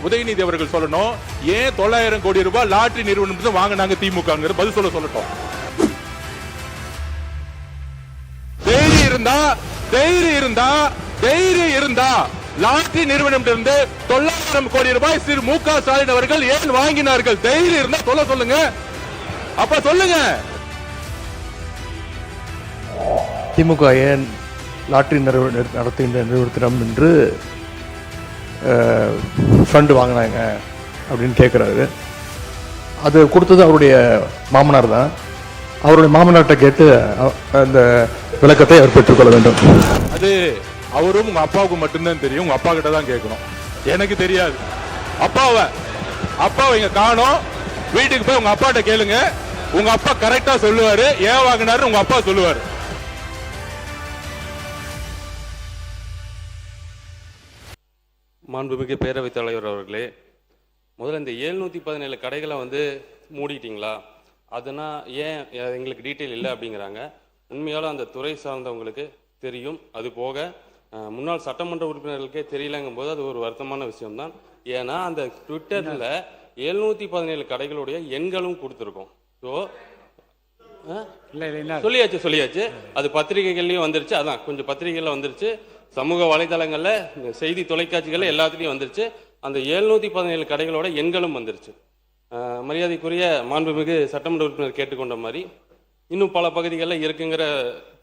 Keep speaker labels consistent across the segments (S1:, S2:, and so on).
S1: உதயநிதி அவர்கள் சொல்லணும், ஏன் 900 கோடி ரூபாய் லாட்டரி நிறுவனம் வாங்கினாங்க திமுக பதில் சொல்லட்டும். தைரியம் இருந்தா லாட்டரி நிறுவனம் 900 கோடி ரூபாய் திரு மு.க. ஸ்டாலின் அவர்கள் ஏன் வாங்கினார்கள்? தைரியம் இருந்தா சொல்லுங்க. அப்ப சொல்லுங்க.
S2: திமுக ஏன் லாட்டரி நடத்துகின்ற நிறுவனத்திடம் என்று ஃபண்டு வாங்கினாங்க அப்படின்னு கேட்குறாரு. அது கொடுத்தது அவருடைய மாமனார் தான். அவருடைய மாமனார்கிட்ட கேட்டு அந்த விளக்கத்தை அவர் பெற்றுக்கொள்ள வேண்டும்.
S1: அது அவரும் உங்க அப்பாவுக்கு மட்டும்தான் தெரியும். உங்க அப்பா கிட்ட தான் கேட்கணும், எனக்கு தெரியாது. அப்பாவை இங்க காணோம். வீட்டுக்கு போய் உங்க அப்பாட்ட கேளுங்க. உங்க அப்பா கரெக்டா சொல்லுவாரு. ஏன் வாங்கினாரு உங்க அப்பா சொல்லுவாரு.
S3: மாண்புமிகு பேரவைத் தலைவர் அவர்களே, முதல்ல இந்த 717 கடைகளை மூடிட்டீங்களா? அதுனா ஏன் எங்களுக்கு டீட்டெயில் இல்லை அப்படிங்கிறாங்க. உண்மையாலும் அந்த துறை சார்ந்தவங்களுக்கு தெரியும். அது போக முன்னாள் சட்டமன்ற உறுப்பினர்களுக்கே தெரியலங்கும் போது அது ஒரு வருத்தமான விஷயம்தான். ஏன்னா அந்த ட்விட்டரில் 717 கடைகளுடைய எண்களும் கொடுத்துருக்கோம். ஸோ சொல்லியாச்சு. அது பத்திரிகைகள்லையும் வந்துருச்சு. அதான் கொஞ்சம் பத்திரிகைகளில் வந்துருச்சு, சமூக வலைதளங்களில், செய்தி தொலைக்காட்சிகளில் எல்லாத்துலேயும் வந்துருச்சு. அந்த 717 கடைகளோட எண்களும் வந்துருச்சு. மரியாதைக்குரிய மாண்புமிகு சட்டமன்ற உறுப்பினர் கேட்டுக்கொண்ட மாதிரி இன்னும் பல பகுதிகளில் இருக்குங்கிற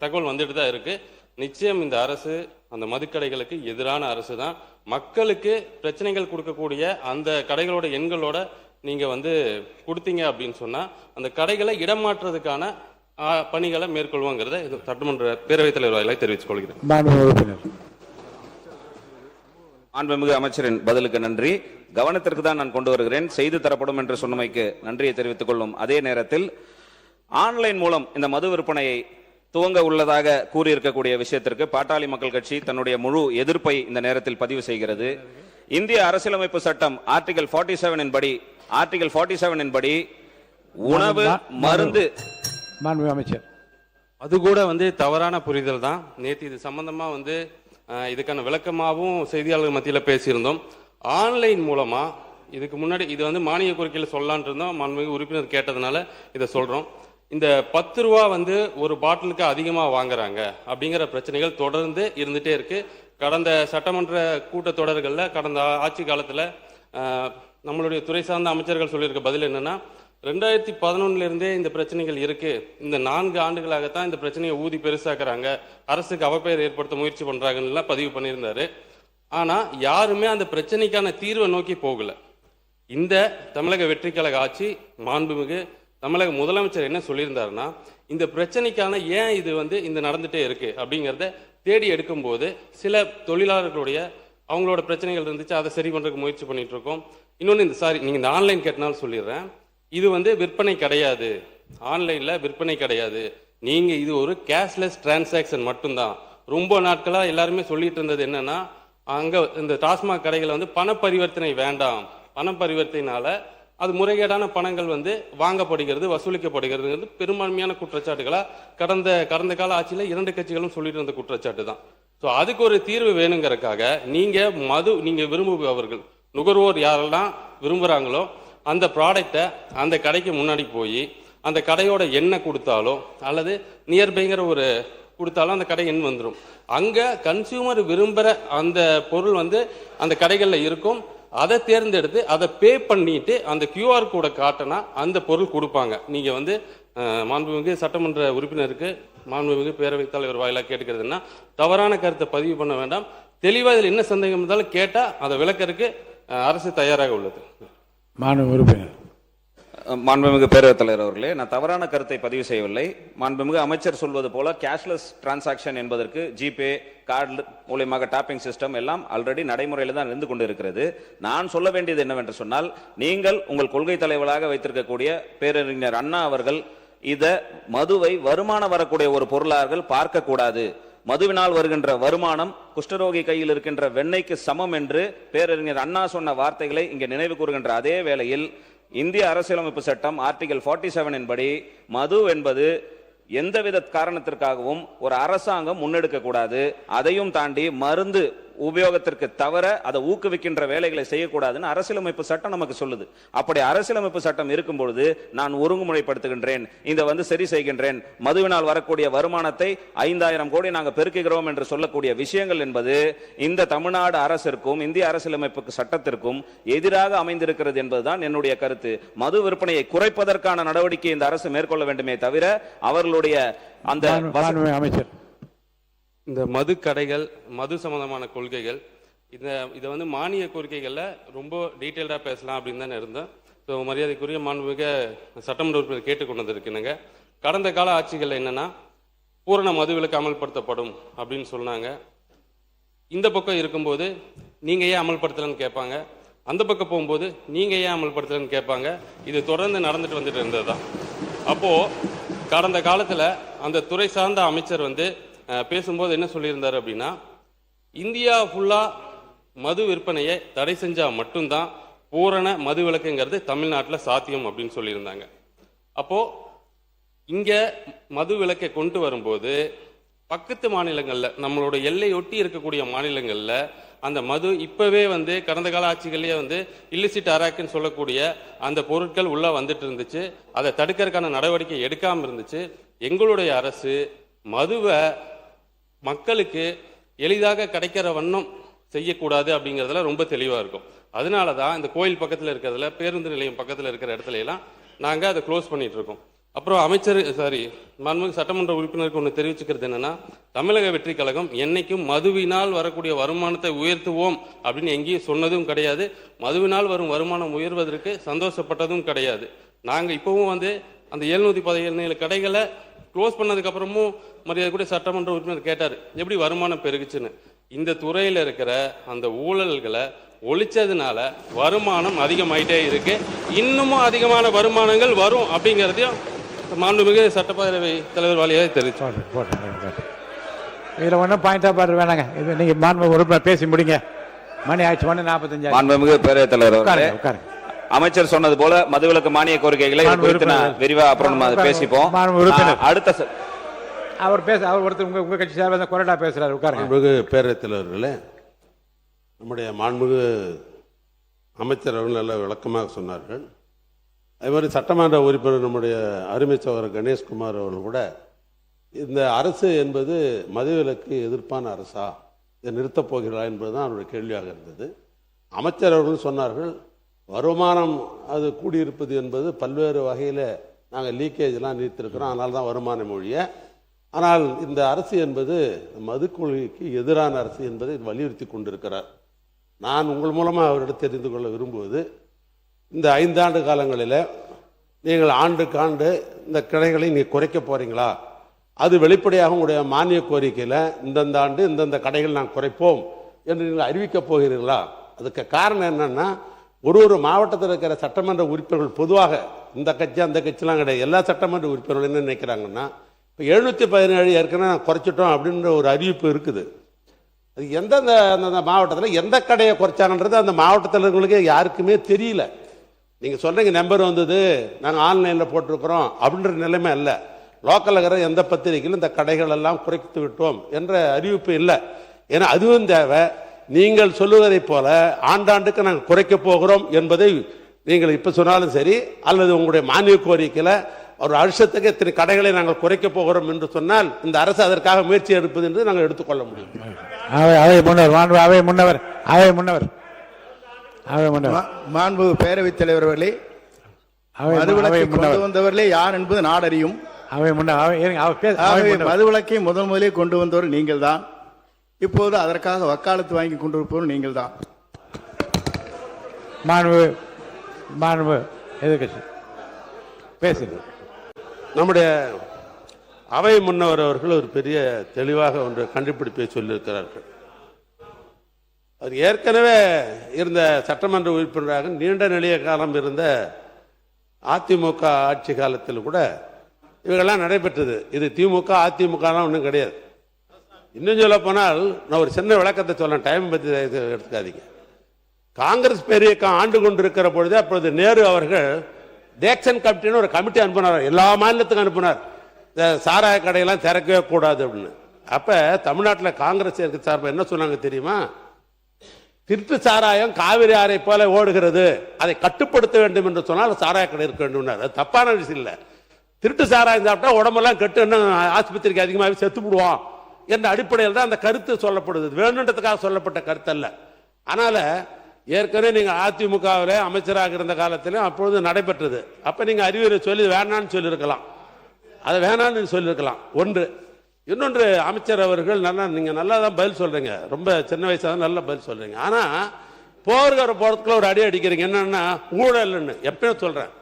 S3: தகவல் வந்துட்டு தான் இருக்கு. நிச்சயம் இந்த அரசு அந்த மதுக்கடைகளுக்கு எதிரான அரசு தான். மக்களுக்கு பிரச்சனைகள் கொடுக்கக்கூடிய அந்த கடைகளோட எண்களோட நீங்க கொடுத்தீங்க அப்படின்னு சொன்னா அந்த கடைகளை இடமாற்றுறதுக்கான பணிகளை மேற்கொள்வாங்கிறத சட்டமன்ற பேரவைத் தலைவர் வாயிலாக தெரிவித்துக் கொள்கிறேன்.
S4: மாண்புமிகு அமைச்சரின் பதிலுக்கு நன்றி. கவனத்திற்கு தான் நான் கொண்டு வருகிறேன். செய்து தரப்படும் என்று சொன்னமைக்கு நன்றியை தெரிவித்துக் கொள்ளும் அதே நேரத்தில் ஆன்லைன் மூலம் இந்த மது விற்பனையை துவங்க உள்ளதாக கூறியிருக்கக்கூடிய விஷயத்திற்கு பாட்டாளி மக்கள் கட்சி தன்னுடைய முழு எதிர்ப்பை இந்த நேரத்தில் பதிவு செய்கிறது. இந்திய அரசியலமைப்பு சட்டம் ஆர்டிகல் 47 படி உணவு மருந்து
S2: அமைச்சர்
S3: அது கூட தவறான புரிதல் தான். நேற்று இது சம்பந்தமா இதுக்கான விளக்கமாகவும் செய்தியாளர்கள் மத்தியில் பேசியிருந்தோம். ஆன்லைன் மூலமா இதுக்கு முன்னாடி இது மானிய கோரிக்கையில் சொல்லலான் இருந்தோம். மாண்புமிகு உறுப்பினர் கேட்டதுனால இதை சொல்றோம். இந்த 10 ரூபா ஒரு பாட்டிலுக்கு அதிகமாக வாங்குறாங்க அப்படிங்கிற பிரச்சனைகள் தொடர்ந்து இருந்துட்டே இருக்கு. கடந்த சட்டமன்ற கூட்டத்தொடர்களில் கடந்த ஆட்சி காலத்தில் நம்மளுடைய துறை சார்ந்த அமைச்சர்கள் சொல்லியிருக்க பதில் என்னன்னா, 2011 இந்த பிரச்சனைகள் இருக்கு. இந்த 4 ஆண்டுகளாகத்தான் இந்த பிரச்சனையை ஊதி பெருசாக்குறாங்க, அரசுக்கு அவப்பெயர் ஏற்படுத்த முயற்சி பண்றாங்கன்னு பதிவு பண்ணியிருந்தாரு. ஆனா யாருமே அந்த பிரச்சனைக்கான தீர்வை நோக்கி போகல. இந்த தமிழக வெற்றி கழக ஆட்சி, மாண்புமிகு தமிழக முதலமைச்சர் என்ன சொல்லியிருந்தாருன்னா, இந்த பிரச்சனைக்கான ஏன் இது இந்த நடந்துட்டே இருக்கு அப்படிங்கிறத தேடி எடுக்கும்போது சில தொழிலாளர்களுடைய அவங்களோட பிரச்சனைகள் இருந்துச்சு, அதை சரி பண்றதுக்கு முயற்சி பண்ணிட்டு இருக்கோம். இன்னொன்று நீங்க இந்த ஆன்லைன் கேட்டனாலும் சொல்லிடுறேன், இது விற்பனை கிடையாது, ஆன்லைன்ல விற்பனை கிடையாது. நீங்க இது ஒரு கேஷ்லெஸ் டிரான்சாக்சன் மட்டும்தான். ரொம்ப நாட்களா எல்லாருமே சொல்லிட்டு இருந்தது என்னன்னா, அங்க இந்த டாஸ்மாக் கடைகளை பண பரிவர்த்தனை வேண்டாம், பண பரிவர்த்தனைனால அது முறைகேடான பணங்கள் வாங்கப்படுகிறது, வசூலிக்கப்படுகிறது பெரும்பான்மையான குற்றச்சாட்டுகளா கடந்த கால ஆட்சியில் 2 கட்சிகளும் சொல்லிட்டு இருந்த குற்றச்சாட்டு தான். ஸோ அதுக்கு ஒரு தீர்வு வேணுங்கிறதுக்காக நீங்க விரும்புபவர்கள், நுகர்வோர் யாரெல்லாம் விரும்புகிறாங்களோ அந்த ப்ராடக்டை அந்த கடைக்கு முன்னாடி போய் அந்த கடையோட எண்ணெய் கொடுத்தாலோ அல்லது நியர்பைங்கிற ஒரு கொடுத்தாலும் அந்த கடை எண் வந்துடும். அங்கே கன்சியூமர் விரும்புகிற அந்த பொருள் அந்த கடைகளில் இருக்கும். அதை தேர்ந்தெடுத்து அதை பே பண்ணிட்டு அந்த QR கோடை காட்டினா அந்த பொருள் கொடுப்பாங்க. நீங்கள் மாண்புமிகு சட்டமன்ற உறுப்பினருக்கு மாண்புமிகு பேரவைத் தலைவர் வாயிலாக கேட்டுக்கிறதுனா, தவறான கருத்தை பதிவு பண்ண வேண்டாம். தெளிவாக இதில் என்ன சந்தேகம் இருந்தாலும் கேட்டால் அதை விளக்கறதுக்கு அரசு தயாராக உள்ளது.
S4: மாண்புமிகு பேரவைத் தலைவர் அவர்களே, நான் தவறான கருத்தை பதிவு செய்யவில்லை. மாண்புமிகு அமைச்சர் சொல்வது போல கேஷ்லெஸ் டிரான்சாக்ஷன் என்பதற்கு ஜிபே, கார்டு மூலமாக டாப்பிங் சிஸ்டம் எல்லாம் ஆல்ரெடி நடைமுறையில் தான் இருந்து கொண்டு இருக்கிறது. நான் சொல்ல வேண்டியது என்னவென்று சொன்னால், நீங்கள் உங்கள் கொள்கை தலைவராக வைத்திருக்கக்கூடிய பேரறிஞர் அண்ணா அவர்கள் இதை மதுவை வருமானம் வரக்கூடிய ஒரு பொருளாக பார்க்க கூடாது. மதுவினால் வருகின்ற வருமானம் குஷ்டரோகி கையில் இருக்கின்ற வெண்ணெய்க்கு சமம் என்று பேரறிஞர் அண்ணா சொன்ன வார்த்தைகளை இங்கே நினைவு கூறுகின்ற அதே வேளையில் இந்திய அரசியலமைப்பு சட்டம் ஆர்டிகல் 47 படி மது என்பது எந்தவித காரணத்திற்காகவும் ஒரு அரசாங்கம் முன்னெடுக்க கூடாது. அதையும் தாண்டி மருந்து உபயோகத்திற்கு தவிர அதை ஊக்குவிக்கின்ற வேலைகளை செய்யக்கூடாதுன்னு அரசியலமைப்பு சட்டம் நமக்கு சொல்லுது. அப்படி அரசியலமைப்பு சட்டம் இருக்கும் பொழுது நான் ஒருங்குமுறைப்படுத்துகின்றேன், இந்த சரி செய்கின்றேன், மதுவினால் வரக்கூடிய வருமானத்தை 5000 கோடி நாங்கள் பெருக்குகிறோம் என்று சொல்லக்கூடிய விஷயங்கள் என்பது இந்த தமிழ்நாடு அரசிற்கும் இந்திய அரசியலமைப்பு சட்டத்திற்கும் எதிராக அமைந்திருக்கிறது என்பதுதான் என்னுடைய கருத்து. மது விற்பனையை குறைப்பதற்கான நடவடிக்கை இந்த அரசு மேற்கொள்ள வேண்டுமே தவிர அவர்களுடைய அந்த
S5: அமைச்சர்
S3: இந்த மது கடைகள், மது சம்பந்தமான கொள்கைகள், இதை மானிய கோரிக்கைகளில் ரொம்ப டீட்டெயில்டாக பேசலாம் அப்படின்னு தானே இருந்தேன். ஸோ மரியாதைக்குரிய மாண்புமிகு சட்டமன்ற உறுப்பினர் கேட்டுக்கொண்டு வந்திருக்குனுங்க. கடந்த கால ஆட்சிகள் என்னன்னா பூரண மதுவிலக்கு அமல்படுத்தப்படும் அப்படின்னு சொன்னாங்க. இந்த பக்கம் இருக்கும்போது நீங்கள் ஏன் அமல்படுத்தலன்னு கேட்பாங்க, அந்த பக்கம் போகும்போது நீங்கள் ஏன் அமல்படுத்தலன்னு கேட்பாங்க. இது தொடர்ந்து நடந்துட்டு வந்துட்டு இருந்தது தான். அப்போது கடந்த காலத்தில் அந்த துறை சார்ந்த அமைச்சர் பேசும்போது என்ன சொல்லியிருந்தார் அப்படின்னா, இந்தியா ஃபுல்லாக மது விற்பனையை தடை செஞ்சால் மட்டும்தான் பூரண மது விலக்குங்கிறது தமிழ்நாட்டில் சாத்தியம் அப்படின்னு சொல்லியிருந்தாங்க. அப்போது இங்கே மது விலக்கை கொண்டு வரும்போது பக்கத்து மாநிலங்களில், நம்மளோட எல்லையொட்டி இருக்கக்கூடிய மாநிலங்களில் அந்த மது இப்போவே கடந்த கால ஆட்சிகள்லேயே இல்லிசிட் அராக்குன்னு சொல்லக்கூடிய அந்த பொருட்கள் உள்ளே வந்துட்டு இருந்துச்சு. அதை தடுக்கிறதுக்கான நடவடிக்கை எடுக்காமல் இருந்துச்சு. எங்களுடைய அரசு மதுவை மக்களுக்கு எளிதாக கிடைக்கிற வண்ணம் செய்யக்கூடாது அப்படிங்கிறதுல ரொம்ப தெளிவாக இருக்கும். அதனால தான் இந்த கோயில் பக்கத்தில் இருக்கிறதுல, பேருந்து நிலையம் பக்கத்தில் இருக்கிற இடத்துல எல்லாம் நாங்கள் அதை க்ளோஸ் பண்ணிட்டு இருக்கோம். அப்புறம் மாண்புமிகு சட்டமன்ற உறுப்பினருக்கு ஒன்று தெரிவிச்சுக்கிறது என்னன்னா, தமிழக வெற்றி கழகம் என்னைக்கும் மதுவினால் வரக்கூடிய வருமானத்தை உயர்த்துவோம் அப்படின்னு எங்கேயும் சொன்னதும் கிடையாது. மதுவினால் வரும் வருமானம் உயர்வதற்கு சந்தோஷப்பட்டதும் கிடையாது. நாங்கள் இப்போவும் அந்த 717 கடைகளை க்ளோஸ் பண்ணதுக்கு அப்புறமும் மரியாதைக்குரிய சட்டமன்ற உறுப்பினர் கேட்டார் எப்படி வருமானம் பெருகுச்சுன்னு. இந்த துறையில் இருக்கிற அந்த ஊழல்களை ஒழிச்சதுனால வருமானம் அதிகமாயிட்டே இருக்கு. இன்னமும் அதிகமான வருமானங்கள் வரும் அப்படிங்கிறதையும் மாண்புமிகு சட்டப்பேரவை தலைவர் வாலியாக தெரிவித்தார்.
S5: இதில் ஒன்றும் பாயிண்டாக பாரு வேணாங்க. இது நீங்கள் மாண்புமிகு உறுப்பினர் பேசி முடிங்க. மணி ஆயிடுச்சு, 1:45.
S4: மாண்புமிகு பேரவைத் தலைவர், அமைச்சர் சொன்னது போல மதுவிலக்கு மானிய கோரிக்கைகளை விரிவா அப்புறம் பேசிப்போம். அடுத்த
S5: அவர் ஒருத்தர் உங்க கட்சி சார்பாக கொறடா பேசுறாரு. உட்காருங்க.
S6: மாண்புமிகு பேரவைத் தலைவர்களே, நம்முடைய மாண்புமிகு அமைச்சர் அவர்கள் நல்ல விளக்கமாக சொன்னார்கள். அதே மாதிரி சட்டமன்ற உறுப்பினர் நம்முடைய அருமை சகோதரர் கணேஷ்குமார் அவர்கள் கூட இந்த அரசு என்பது மதுவிலக்கு எதிர்ப்பான அரசா, இதை நிறுத்தப் போகிறா என்பதுதான் அவருடைய கேள்வியாக இருந்தது. அமைச்சர் அவர்கள் சொன்னார்கள், வருமானம் அது கூடியிருப்பது என்பது பல்வேறு வகையில் நாங்கள் லீக்கேஜ்லாம் நீர்த்திருக்கிறோம், அதனால தான் வருமான மொழிய. ஆனால் இந்த அரசு என்பது மது கொள்கைக்கு எதிரான அரசு என்பதை வலியுறுத்தி கொண்டிருக்கிறார். நான் உங்கள் மூலமாக அவரிடம் தெரிந்து கொள்ள விரும்புவது, இந்த 5 ஆண்டு காலங்களில் நீங்கள் ஆண்டுக்காண்டு இந்த கடைகளை நீங்கள் குறைக்க போகிறீங்களா? அது வெளிப்படையாக உங்களுடைய மானிய கோரிக்கையில் இந்தந்த ஆண்டு இந்தந்த கடைகள் நான் குறைப்போம் என்று நீங்கள் அறிவிக்கப் போகிறீர்களா? அதுக்கு காரணம் என்னென்னா, ஒரு மாவட்டத்தில் இருக்கிற சட்டமன்ற உறுப்பினர்கள் பொதுவாக இந்த கட்சி அந்த கட்சிலாம் கிடையாது, எல்லா சட்டமன்ற உறுப்பினர்கள் என்ன நினைக்கிறாங்கன்னா, இப்போ 717 ஏற்கனவே நான் குறைச்சிட்டோம் அப்படின்ற ஒரு அறிவிப்பு இருக்குது. அது எந்தெந்த அந்தந்த மாவட்டத்தில் எந்த கடையை குறைச்சாங்கன்றது அந்த மாவட்டத்தில் இருக்கிறவங்களுக்கே யாருக்குமே தெரியல. நீங்கள் சொல்கிறீங்க நம்பர் வந்தது, நாங்கள் ஆன்லைனில் போட்டிருக்கிறோம் அப்படின்ற நிலைமை இல்லை. லோக்கலில் இருக்கிற எந்த பத்திரிகையிலும் இந்த கடைகள் எல்லாம் குறைத்து விட்டோம் என்ற அறிவிப்பு இல்லை. ஏன்னா அதுவும் தேவை. நீங்கள் சொல்லுவதை போல ஆண்டாண்டுக்கு நாங்கள் குறைக்க போகிறோம் என்பதை நீங்கள் இப்போ சொன்னாலும் சரி, அல்லது உங்களுடைய மானிய கோரிக்கையில் ஒரு வருஷத்துக்கு இத்தனை கடைகளை நாங்கள் குறைக்க போகிறோம் என்று சொன்னால் இந்த அரசு அதற்காக முயற்சி எடுப்பது என்று நாங்கள் எடுத்துக்கொள்ள முடியும்.
S7: மாண்பு பேரவைத் தலைவர்களே, மதுவிலக்கை கொண்டு வந்தவர்களே யார் என்பது நாடறியும். மதுவிலக்கை முதலே கொண்டு வந்தவர் நீங்கள் தான். இப்போது அதற்காக வக்காலத்து வாங்கி கொண்டிருப்பவர் நீங்கள் தான்.
S6: நம்முடைய அவை முன்னவர் அவர்கள் ஒரு பெரிய தெளிவாக ஒன்று கண்டுபிடிப்பை சொல்லியிருக்கிறார்கள். அவர் ஏற்கனவே இருந்த சட்டமன்ற உறுப்பினராக நீண்ட நெடிய காலம் இருந்த அதிமுக ஆட்சி காலத்தில் கூட இவைகள்லாம் நடைபெற்றது. இது திமுக அதிமுகலாம் ஒன்றும் கிடையாது. இன்னும் சொல்ல போனால் நான் ஒரு சின்ன விளக்கத்தை சொல்லேன், டைம் பற்றி எடுத்துக்காதீங்க. காங்கிரஸ் பேரியக்கம் ஆண்டு கொண்டிருக்கிற பொழுது அப்பொழுது நேரு அவர்கள் டேக்சன் கமிட்டின்னு ஒரு கமிட்டி அனுப்பினார், எல்லா மாநிலத்துக்கும் அனுப்பினார், இந்த சாராய கடையெல்லாம் திறக்கவே கூடாது அப்படின்னு. அப்போ தமிழ்நாட்டில் காங்கிரஸ் சார்பாக என்ன சொன்னாங்க தெரியுமா? திருட்டு சாராயம் காவிரி ஆறை போல ஓடுகிறது, அதை கட்டுப்படுத்த வேண்டும் என்று சொன்னால் சாராய கடை இருக்க வேண்டும். அது தப்பான விஷயம் இல்லை. திருட்டு சாராயம் சாப்பிட்டா உடம்பெல்லாம் கெட்டு இன்னும் ஆஸ்பத்திரிக்கு அதிகமாக செத்து விடுவோம் என்ற அடிப்படையில் தான் அந்த கருத்து சொல்லப்படுது. வேணுன்றதுக்காக சொல்லப்பட்ட கருத்து அல்ல. அதனால ஏற்கனவே நீங்கள் அதிமுகவில் அமைச்சராக இருந்த காலத்திலும் அப்பொழுது நடைபெற்றது. அப்போ நீங்கள் அறிவுரை சொல்லி வேணான்னு சொல்லியிருக்கலாம், அதை வேணான்னு சொல்லியிருக்கலாம். ஒன்று. இன்னொன்று, அமைச்சர் அவர்கள் நீங்கள் நல்லா தான் பதில் சொல்கிறீங்க, ரொம்ப சின்ன வயசாக தான் நல்லா பதில் சொல்கிறீங்க. ஆனால் போகிற போகிறதுக்குள்ள ஒரு அடி அடிக்கிறீங்க. என்னன்னா ஊழல்னு எப்பயும் சொல்கிறேன்.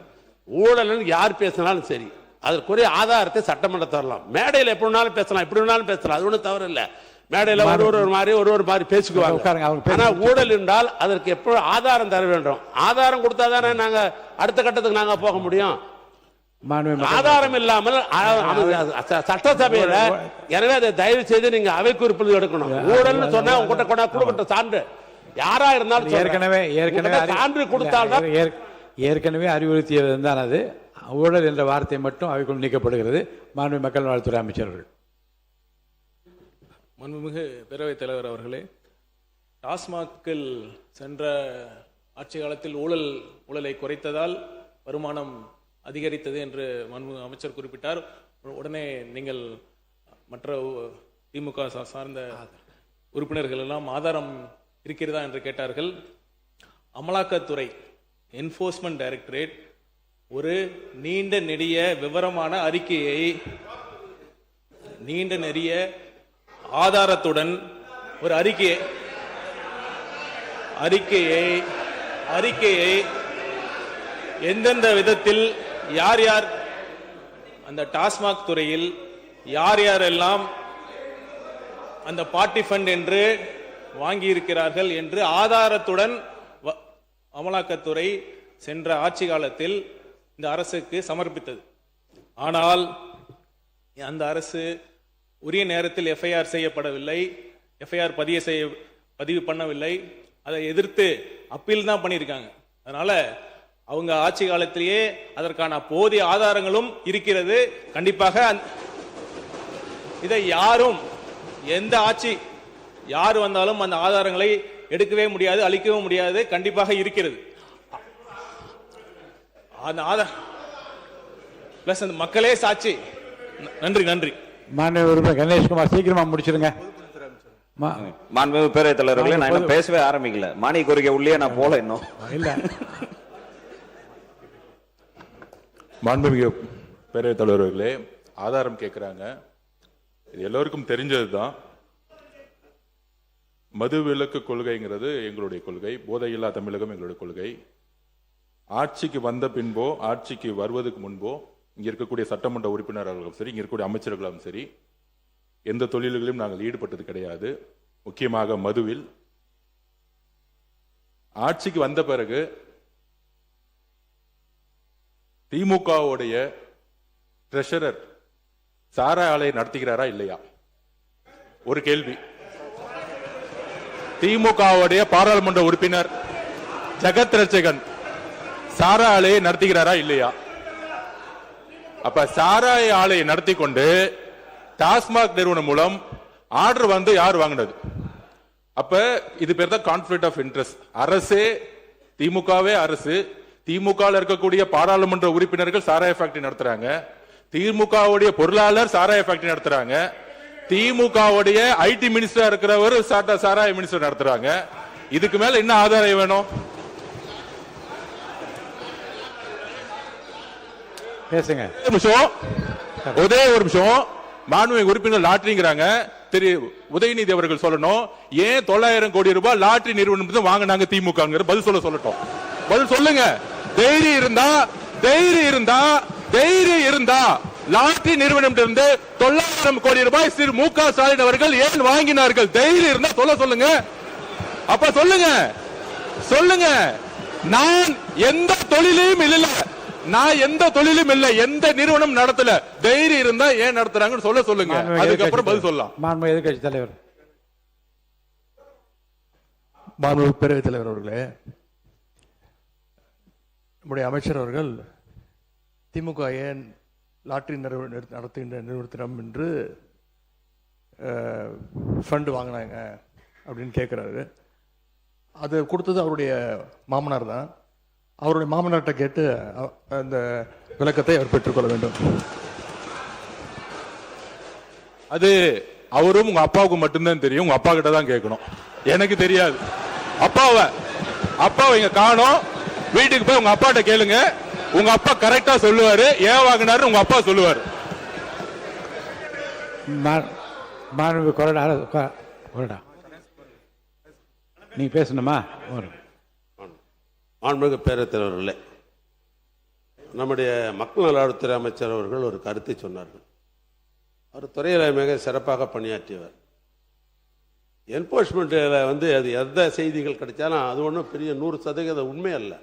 S6: ஊழல்னு யார் பேசினாலும் சரி, அதற்குரிய ஆதாரத்தை சட்டமன்றத்தை வரலாம். மேடையில் எப்படி வேணாலும் பேசலாம், எப்படி வேணாலும் பேசலாம், அது ஒன்றும் தவறு இல்லை. மேடையில் ஒரு மாதிரி பேசிக்குவாங்க. ஆனால் ஊழல் என்றால் அதற்கு எப்போ ஆதாரம் தர வேண்டும். ஆதாரம் கொடுத்தா தானே நாங்கள் அடுத்த கட்டத்துக்கு நாங்கள் போக முடியும். ஆதாரம் இல்லாமல் சட்டசபையில, எனவே அதை தயவு செய்து நீங்க அவை குறிப்பில் எடுக்கணும். ஊழல்னு சொன்னா உங்ககிட்ட கூட கொடுக்கட்ட சான்று யாரா இருந்தாலும் ஏற்கனவே சான்று கொடுத்தால்தான்.
S5: ஏற்கனவே அறிவுறுத்தியது தான் அது. ஊழல் என்ற வார்த்தை மட்டும் அவைக்குள் நீக்கப்படுகிறது. மாண்புமிகு மக்கள் நலத்துறை அமைச்சர்கள்.
S8: மாண்புமிகு பேரவைத் தலைவர் அவர்களே, டாஸ்மாகில் சென்ற ஆட்சி காலத்தில் ஊழலை குறைத்ததால் வருமானம் அதிகரித்தது என்று மாண்புமிகு அமைச்சர் குறிப்பிட்டார். உடனே நீங்கள் மற்ற திமுக சார்ந்த உறுப்பினர்கள் எல்லாம் ஆதாரம் இருக்கிறதா என்று கேட்டார்கள். அமலாக்கத்துறை, என்ஃபோர்ஸ்மெண்ட் டைரக்டரேட் ஒரு நீண்ட நெடிய விவரமான அறிக்கையை, நீண்ட நெடிய ஆதாரத்துடன் ஒரு அறிக்கையை எந்தெந்த விதத்தில் யார் யார் அந்த டாஸ்மாக் துறையில் யார் யாரெல்லாம் அந்த பார்ட்டி ஃபண்ட் என்று வாங்கி இருக்கிறார்கள் என்று ஆதாரத்துடன் அமலாக்கத்துறை சென்ற ஆட்சி காலத்தில் இந்த அரசுக்கு சமர்ப்பித்தது. ஆனால் அந்த அரசு உரிய நேரத்தில் எஃப்ஐஆர் செய்யப்படவில்லை, எஃப்ஐஆர் பதிவு பண்ணவில்லை. அதை எதிர்த்து அப்பீல் தான் பண்ணியிருக்காங்க. அதனால அவங்க ஆட்சி காலத்திலேயே அதற்கான போதிய ஆதாரங்களும் இருக்கிறது. கண்டிப்பாக இதை யாரும், எந்த ஆட்சி யார் வந்தாலும் அந்த ஆதாரங்களை எடுக்கவே முடியாது, அளிக்கவும் முடியாது. கண்டிப்பாக இருக்கிறது. அந்த ஆதார் பிளஸ் அந்த மக்களே சாட்சி. நன்றி.
S5: மாண்புமிகு உறுப்பினர் கணேஷ்குமார், சீக்கிரமா முடிச்சிருங்க.
S4: மாண்புமிகு பேரவைத் தலைவர்களே, நான் இன்னும் பேசவே ஆரம்பிக்கல. மானிய கோரிக்கை உள்ளே நான் போல இன்னும்
S5: இல்ல.
S1: மாண்புமிகு பேரவைத் தலைவர்களே, ஆதாரம் கேட்குறாங்க. இது எல்லோருக்கும் தெரிஞ்சது தான். மது விலக்கு கொள்கைங்கிறது எங்களுடைய கொள்கை, போதையில்லா தமிழகம் எங்களுடைய கொள்கை. ஆட்சிக்கு வந்த பின்போ ஆட்சிக்கு வருவதற்கு முன்போ இங்க இருக்கக்கூடிய சட்டமன்ற உறுப்பினர்களும் சரி, இங்க இருக்கக்கூடிய அமைச்சர்களும் சரி, எந்த தொழில்களிலும் நாங்கள் ஈடுபட்டது கிடையாது. முக்கியமாக மதுவில். ஆட்சிக்கு வந்த பிறகு திமுகவுடைய ட்ரெஷரர் சாராய ஆலையை நடத்துகிறாரா இல்லையா? ஒரு கேள்வி. திமுகவுடைய பாராளுமன்ற உறுப்பினர் ஜெகத் ரட்சகன் சாராய ஆலையை நடத்துகிறாரா இல்லையா? அப்ப சாராய ஆலையை நடத்தி கொண்டு டாஸ்மாக் நிறுவனம் மூலம் ஆர்டர் வந்து யார் வாங்கினது? அப்ப இது பேர் தான் கான்ஃபிளிக்ட் ஆஃப் இன்ட்ரெஸ்ட். அரசே, திமுகவே அரசு, திமுக இருக்கக்கூடிய பாராளுமன்ற உறுப்பினர்கள் சாராய ஃபேக்டரி நடத்துறாங்க, திமுகவுடைய பொருளாளர் சாராய ஃபேக்டரி நடத்துறாங்க, திமுகவுடைய ஐடி மினிஸ்டர் இருக்கிறவர் சாராய மினிஸ்டர் நடத்துறாங்க. இதுக்கு மேல என்ன ஆதாரம் வேணும்?
S5: பேசுங்க.
S1: ஒரே ஒரு நிமிஷம். மாண்புமிகு உறுப்பினர் லாட்டரிங்கிறாங்க. திரு உதயநிதி அவர்கள் சொல்லணும், ஏன் 900 கோடி ரூபாய் லாட்டரி நிறுவனம் வாங்கினாங்க திமுக? பதில் சொல்லட்டும். பதில் சொல்லுங்க. தைரியம் இருந்தா லாட்டரி நிறுவனம் 900 கோடி ரூபாய் திரு மு க ஸ்டாலின் அவர்கள் ஏன் வாங்கினார்கள்? தைரியம் இருந்தா சொல்லுங்க. அப்ப சொல்லுங்க. நான் எந்த தொழிலையும் இல்லை, எந்த நிறுவனம் நடத்தல. தைரியம் இருந்தா ஏன் நடத்துறாங்கன்னு சொல்லுங்க. அதுக்கப்புறம் பதில் சொல்லலாம்.
S5: மாண்புமிகு எதிர்க்கட்சி தலைவர்.
S2: மாண்புமிகு பேரவைத் தலைவர் அவர்களே, நம்முடைய அமைச்சர் அவர்கள் திமுக ஏன் லாட்டரி நடத்துகின்ற நிறுவனத்திடம் என்று ஃபண்டு வாங்கினாங்க அப்படின்னு கேட்குறாரு. அது கொடுத்தது அவருடைய மாமனார் தான். அவருடைய மாமனார்கிட்ட கேட்டு அந்த விளக்கத்தை அவர் பெற்றுக்கொள்ள வேண்டும்.
S1: அது அவரும் உங்க அப்பாவுக்கும் மட்டும்தான் தெரியும். உங்க அப்பா கிட்ட தான் கேட்கணும், எனக்கு தெரியாது. அப்பாவை இங்க காணோம். வீட்டுக்கு போய் உங்க அப்பாட்ட கேளுங்க. உங்க அப்பா கரெக்டா சொல்லுவாரு. ஏன் வாங்கினாரு உங்க அப்பா சொல்லுவாரு.
S5: மாண்பு கொறடா நீங்க பேசணுமா?
S6: மாண்புமிகு பேரவைத் தலைவர்களே, நம்முடைய மக்கள் நல்வாழ்வுத்துறை அமைச்சர் அவர்கள் ஒரு கருத்தை சொன்னார்கள். அவர் துறையில் மிக சிறப்பாக பணியாற்றியவர். என்போர்ஸ்மெண்ட்டில் அது எந்த செய்திகள் கிடைச்சாலும் அது ஒன்றும் பெரிய 100% உண்மை அல்ல.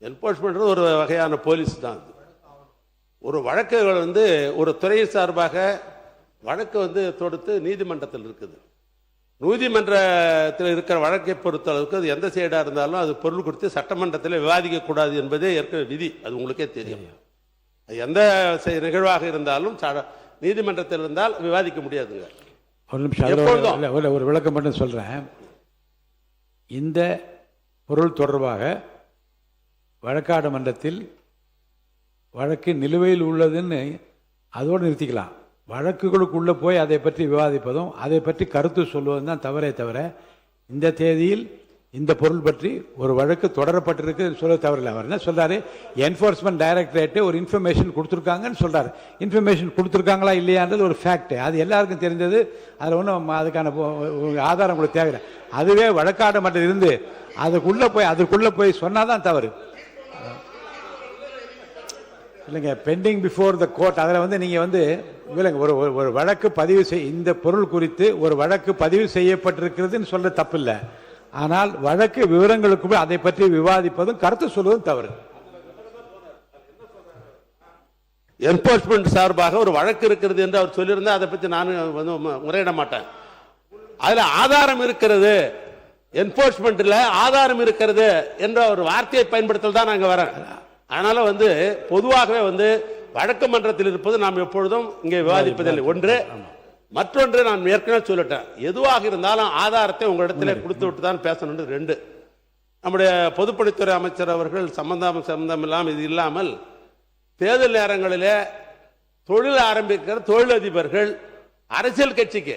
S6: என்போர்ஸ்மெண்ட் ஒரு வகையான போலீஸ் தான். அது ஒரு வழக்குகள் ஒரு துறை சார்பாக வழக்கு தொடுத்து நீதிமன்றத்தில் இருக்குது. நீதிமன்றத்தில் இருக்கிற வழக்கை பொறுத்த அளவுக்கு அது எந்த சைடாக இருந்தாலும் அது பொருள் குறித்து சட்டமன்றத்தில் விவாதிக்கக்கூடாது என்பதே ஏற்கனவே விதி. அது உங்களுக்கே தெரியும். எந்த நிகழ்வாக இருந்தாலும் நீதிமன்றத்தில் இருந்தால் விவாதிக்க முடியாதுங்க.
S5: ஒரு நிமிஷம், ஒரு விளக்கம் மட்டும் சொல்றேன். இந்த பொருள் தொடர்பாக வழக்காடு மன்றத்தில் வழக்கு நிலுவையில் உள்ளதுன்னு அதோடு நிறுத்திக்கலாம். வழக்குகளுக்குள்ளே போய் அதை பற்றி விவாதிப்பதும் அதை பற்றி கருத்து சொல்வதும் தான் தவறே தவிர இந்த தேதியில் இந்த பொருள் பற்றி ஒரு வழக்கு தொடரப்பட்டிருக்கு சொல்ல தவறில்லை. அவர் என்ன சொல்றாரு, என்ஃபோர்ஸ்மெண்ட் டைரக்டரேட்டு ஒரு இன்ஃபர்மேஷன் கொடுத்துருக்காங்கன்னு சொல்றாரு. இன்ஃபர்மேஷன் கொடுத்துருக்காங்களா இல்லையான்றது ஒரு ஃபேக்ட். அது எல்லாருக்கும் தெரிஞ்சது. அதில் ஒன்றும் அதுக்கான ஆதாரம் உங்களுக்கு தேவையில்லை. அதுவே வழக்காடு மட்டும் இருந்து அதுக்குள்ளே போய் சொன்னாதான் தவறு இல்லைங்க. பெண்டிங் பிஃபோர் த கோர்ட் அதில் நீங்கள் இல்லைங்க, ஒரு வழக்கு பதிவு இந்த பொருள் குறித்து ஒரு வழக்கு பதிவு செய்யப்பட்டிருக்கிறதுன்னு சொல்ல தப்பு இல்லை. ஆனால் வழக்கு விவரங்களுக்கு அதை பற்றி விவாதிப்பதும் கருத்து சொல்வதும் தவறு.
S6: என்போர்ஸ்மெண்ட் சார்பாக ஒரு வழக்கு இருக்கிறது என்று அவர் சொல்லியிருந்தா அதை பற்றி நான் முறையிட மாட்டேன். அதுல ஆதாரம் இருக்கிறது, என்போர்ஸ்மெண்ட்ல ஆதாரம் இருக்கிறது என்ற ஒரு வார்த்தையை பயன்படுத்தல் தான் நாங்கள் வரேன். அதனால பொதுவாகவே வழக்கு மன்றத்தில் இருப்பது நாம் எப்பொழுதும் இங்கே விவாதிப்பதில்லை. ஒன்று. மற்றொன்று, நான் ஏற்கனவே சொல்லிட்டேன், எதுவாக இருந்தாலும் ஆதாரத்தை உங்களிடத்திலே கொடுத்து விட்டு தான் பேசணும். 2. நம்முடைய பொதுப்பணித்துறை அமைச்சர் அவர்கள் சம்பந்தம் இல்லாமல் இது இல்லாமல் தேர்தல் நேரங்களிலே தொழில் ஆரம்பிக்கிற தொழிலதிபர்கள் அரசியல் கட்சிக்கு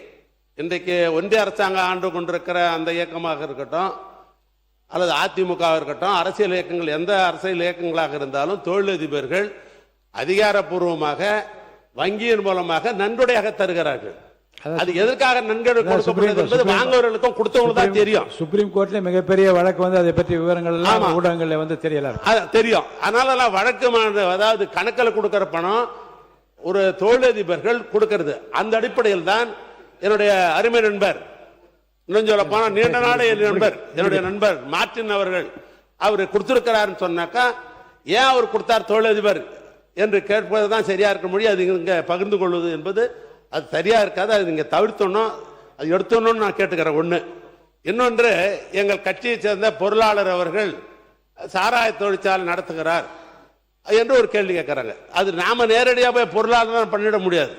S6: இன்றைக்கு ஒன்றிய அரசாங்கம் ஆண்டு கொண்டிருக்கிற அந்த இயக்கமாக இருக்கட்டும் அல்லது அதிமுக இருக்கட்டும், அரசியல் இயக்கங்கள் எந்த அரசியல் இயக்கங்களாக இருந்தாலும் தொழிலதிபர்கள் அதிகாரப்பூர்வமாக வங்கியின் மூலமாக நன்கொடையாக தருகிறார்கள். அது எதற்காக நன்கொடை கொடுக்கப்படுகிறது என்பது வாங்குவவர்களுக்கும் கொடுத்தவங்களுக்கு தான் தெரியும்.
S5: சுப்ரீம் கோர்ட்ல மிகப்பெரிய வழக்கு அதை பற்றி விவரங்கள் எல்லாம் ஊடகங்கள்ல தெரியல
S6: தெரியும். அதனால வழக்கு அதாவது கணக்கில் கொடுக்கிற பணம் ஒரு தொழிலதிபர்கள் கொடுக்கிறது. அந்த அடிப்படையில் தான் என்னுடைய அருமை நண்பர், இன்னும் சொல்ல போனா நீண்ட நாள் என்னுடைய நண்பர் மார்டின் அவர்கள் அவர் கொடுத்திருக்கிறாருன்னு சொன்னாக்கா, ஏன் அவர் கொடுத்தார் தொழிலதிபர் என்று கேட்பதுதான் சரியா இருக்க முடியும். அது இங்க பகிர்ந்து கொள்வது என்பது அது சரியா இருக்காது. அது நீங்க தவிர்த்தணும், அது எடுத்தணும்னு நான் கேட்டுக்கிறேன். ஒண்ணு. இன்னொன்று, எங்கள் கட்சியை சேர்ந்த பொருளாளர் அவர்கள் சாராய தொழிற்சாலை நடத்துகிறார் என்று ஒரு கேள்வி கேட்கிறாங்க. அது நாம நேரடியாக போய் பொருளாதாரம் பண்ணிட முடியாது.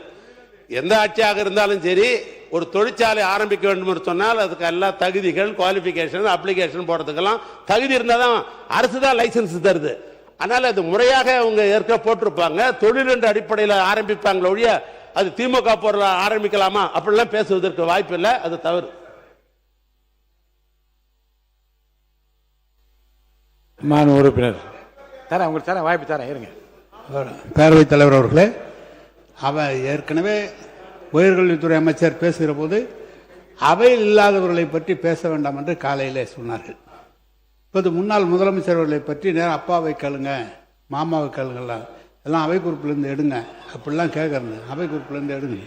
S6: எந்த ஆட்சியாக இருந்தாலும் சரி, ஒரு தொழிற்சாலை ஆரம்பிக்க வேண்டும் என்று சொன்னால் அதுக்கு எல்லா தகுதிகள், குவாலிபிகேஷன், அப்ளிகேஷன் போடுறதுக்கெல்லாம் தகுதி இருந்தால் தான் அரசு தான் லைசன்ஸ் தருது. அதனால அது முறையாக அவங்க ஏற்க போட்டிருப்பாங்க. தொழில் என்ற அடிப்படையில் ஆரம்பிப்பாங்களே ஒழிய அது திமுக பொருள் ஆரம்பிக்கலாமா அப்படிலாம் பேசுவதற்கு வாய்ப்பு இல்லை. அது தவறு.
S5: மாண்பு உறுப்பினர் தரேன், உங்களுக்கு தரேன், வாய்ப்பு தரேன், இருங்க.
S7: பேரவைத் தலைவர் அவர்களே, அவர் ஏற்கனவே உயர்கல்வித்துறை அமைச்சர் பேசுகிற போது அவையில் இல்லாதவர்களை பற்றி பேச வேண்டாம் என்று காலையிலே சொன்னார்கள். இப்போது முன்னாள் முதலமைச்சர் அவர்களை பற்றி நேரம் அப்பாவை கேளுங்க, மாமாவை கேளுங்கலாம், எல்லாம் அவை குறிப்பிலேருந்து எடுங்க அப்படிலாம் கேட்கறது. அவை குறிப்பிலேருந்து எடுங்க.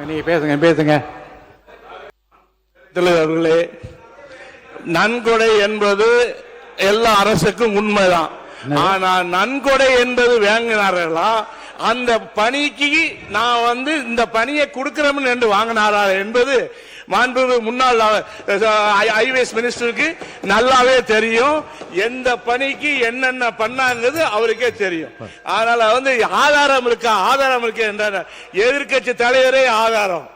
S5: நீங்க பேசுங்க.
S9: தலைவர்களே, நன்கொடை என்பது எல்லா அரசுக்கும் உண்மைதான். ஆனா நன்கொடை என்பது வாங்கினார்களா, அந்த பணிக்கு நான் இந்த பணியை கொடுக்கிறோம் என்று வாங்கினாரா என்பது மாண்புமிகு முன்னாள் ஐஏஎஸ் மினிஸ்டருக்கு நல்லாவே தெரியும். எந்த பணிக்கு என்னென்ன பண்ணாங்கிறது அவருக்கே தெரியும். அதனால ஆதாரம் இருக்கு என்ற எதிர்கட்சி தலைவரே ஆதாரம்.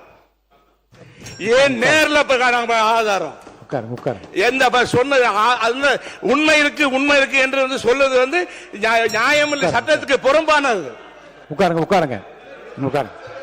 S9: ஏன் நேரில் ஆதாரம்
S5: உட்காருங்க உட்காருங்க.
S9: எந்த சொன்னது அது உண்மை இருக்கு என்று வந்து சொல்வது வந்து நியாயம் இல்லை, சட்டத்துக்கு புறம்பானது.
S5: உட்காருங்க உட்காருங்க உட்காருங்க.